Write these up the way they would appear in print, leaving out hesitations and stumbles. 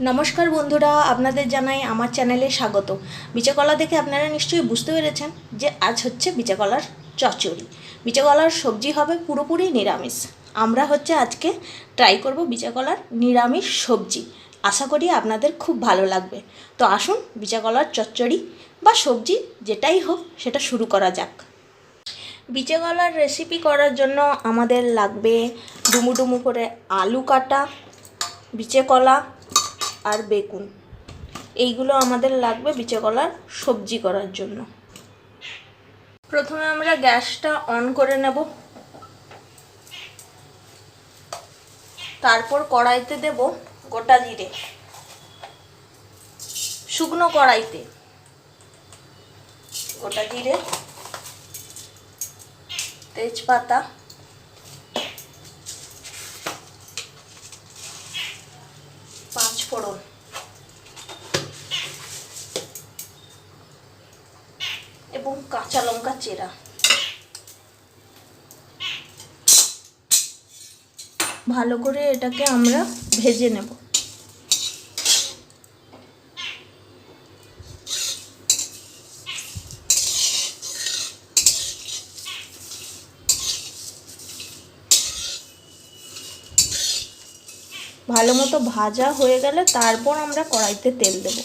নমস্কার বন্ধুরা, আপনাদের জানাই আমার চ্যানেলে স্বাগত। বিচে কলা দেখে আপনারা নিশ্চয়ই বুঝতে পেরেছেন যে আজ হচ্ছে বিচে কলার চচ্চড়ি। বিচে কলার সবজি হবে পুরোপুরি নিরামিষ। আমরা আজকে ট্রাই করব বিচে কলার নিরামিষ সবজি। আশা করি আপনাদের খুব ভালো লাগবে। তো আসুন বিচে কলার চচ্চড়ি বা সবজি যেটাই হোক সেটা শুরু করা যাক। বিচে কলার রেসিপি করার জন্য আমাদের লাগবে ডুমু ডুমু করে আলু কাটা, বিচে কলা আর বেগুন। এইগুলো আমাদের লাগবে বিচে কলার সবজি করার জন্য। প্রথমে আমরা গ্যাসটা অন করে নেব, তারপর কড়াইতে দেব গোটা জিরে, শুকনো কড়াইতে গোটা জিরে, তেজপাতা, পাঁচ ফোড়ন এবং কাঁচা লঙ্কা চেরা। ভালো করে এটাকে আমরা ভেজে নেব। ভালো মতো ভাজা হয়ে গেলে তারপর আমরা কড়াইতে তেল দেব।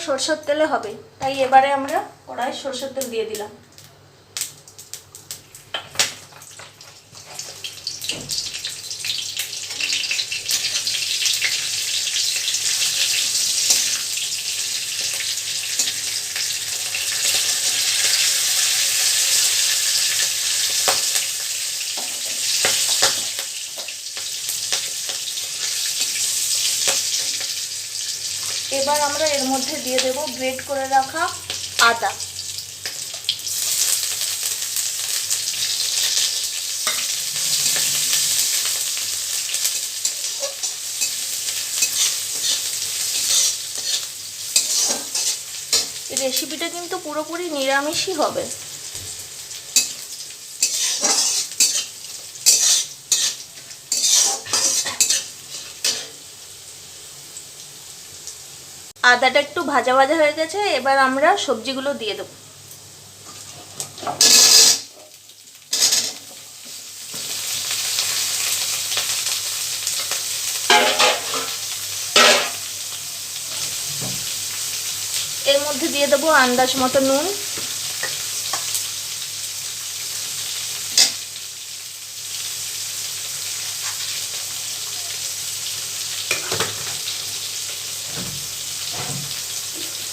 সরষের তেলে হবে, তাই এবারে আমরা কড়াই সরষের তেল দিয়ে দিলাম। এবার আমরা এর মধ্যে দিয়ে দেব গ্রেট করে রাখা আদা। এই রেসিপিটা কিন্তু পুরোপুরি নিরামিষই হবে। আদাটা একটু ভাজা ভাজা হয়ে গেছে, এবার আমরা সবজিগুলো দিয়ে দেব। এর মধ্যে দিয়ে দেবো আন্দাজ মতো নুন,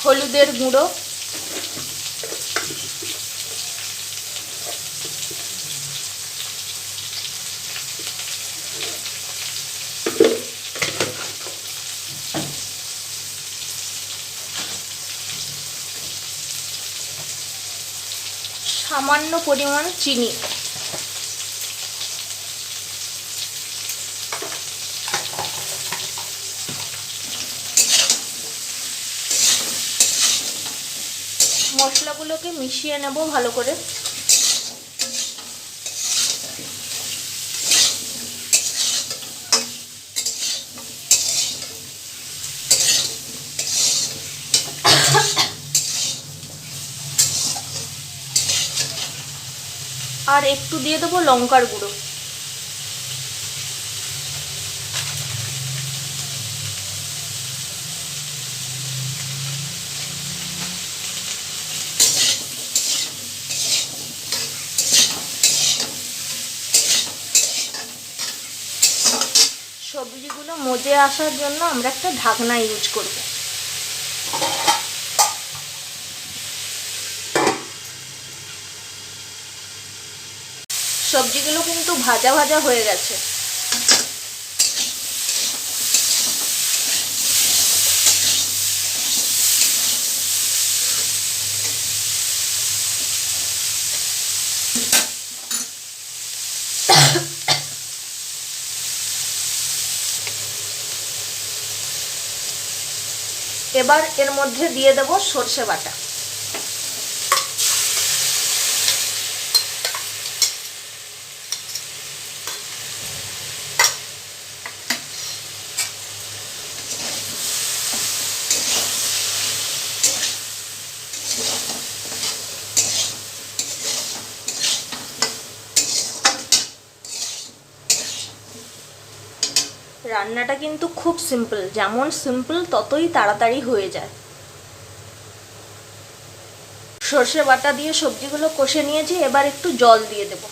হলুদের গুঁড়ো, সামান্য পরিমাণ চিনি, মশলাগুলোকে মিশিয়ে নেব ভালো করে। আর একটু দিয়ে দেবো লঙ্কার গুঁড়ো। সবজিগুলো মজে আসার জন্য আমরা একটা ঢাকনা ইউজ করব। সবজিগুলো কিন্তু ভাজা ভাজা হয়ে গেছে। এবার এর মধ্যে দিয়ে দেব সর্ষে বাটা। রান্নাটা কিন্তু খুব সিম্পল, যেমন সিম্পল ততই তাড়াতাড়ি হয়ে যায়। সর্ষে বাটা দিয়ে সবজিগুলো কষে নিয়েছি, এবার একটু জল দিয়ে দেব।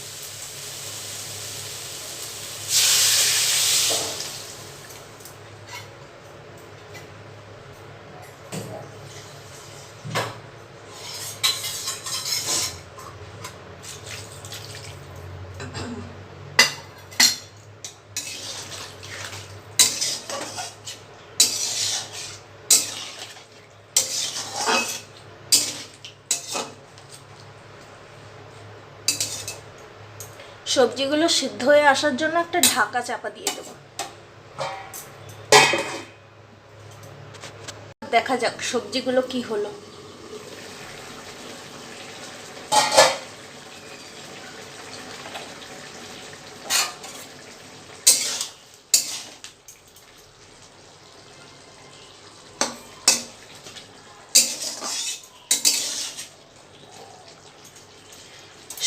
সবজিগুলো সিদ্ধ হয়ে আসার জন্য একটা ঢাকা চাপা দিয়ে দেব। দেখা যাক সবজিগুলো কি হলো।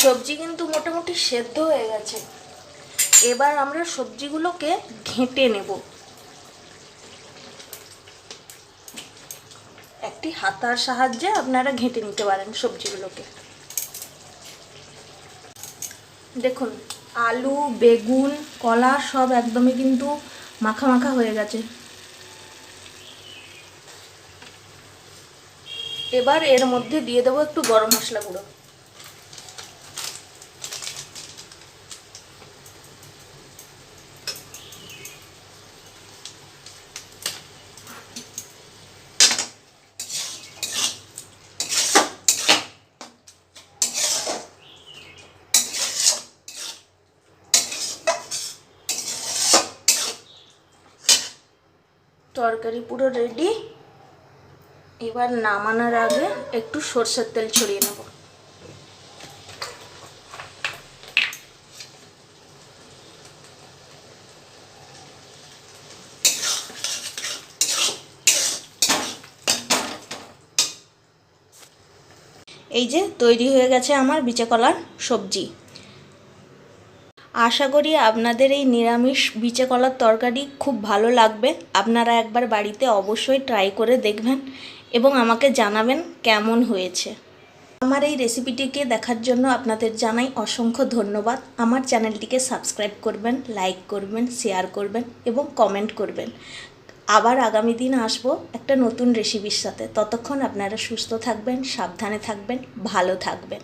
সবজি কিন্তু মোটামুটি সেদ্ধ হয়ে গেছে। এবার আমরা সবজিগুলোকে ঘেঁটে নেব। একটি হাতার সাহায্যে আপনারা ঘেঁটে নিতে পারেন সবজিগুলোকে। দেখুন আলু, বেগুন, কলা সব একদমই কিন্তু মাখা মাখা হয়ে গেছে। এবার এর মধ্যে দিয়ে দেবো একটু গরম মশলা গুঁড়ো। তরকারি পুরো রেডি। এবার নামানোর আগে একটু সরষের তেল ছড়িয়ে নেব। এই যে তৈরি হয়ে গেছে আমার বিচে কলার সবজি। আশা করি আপনাদের এই নিরামিষ বিচে কলার তরকারি খুব ভালো লাগবে। আপনারা একবার বাড়িতে অবশ্যই ট্রাই করে দেখবেন এবং আমাকে জানাবেন কেমন হয়েছে। আমার এই রেসিপিটিকে দেখার জন্য আপনাদের জানাই অসংখ্য ধন্যবাদ। আমার চ্যানেলটিকে সাবস্ক্রাইব করবেন, লাইক করবেন, শেয়ার করবেন এবং কমেন্ট করবেন। আবার আগামী দিন আসবো একটা নতুন রেসিপির সাথে। ততক্ষণ আপনারা সুস্থ থাকবেন, সাবধানে থাকবেন, ভালো থাকবেন।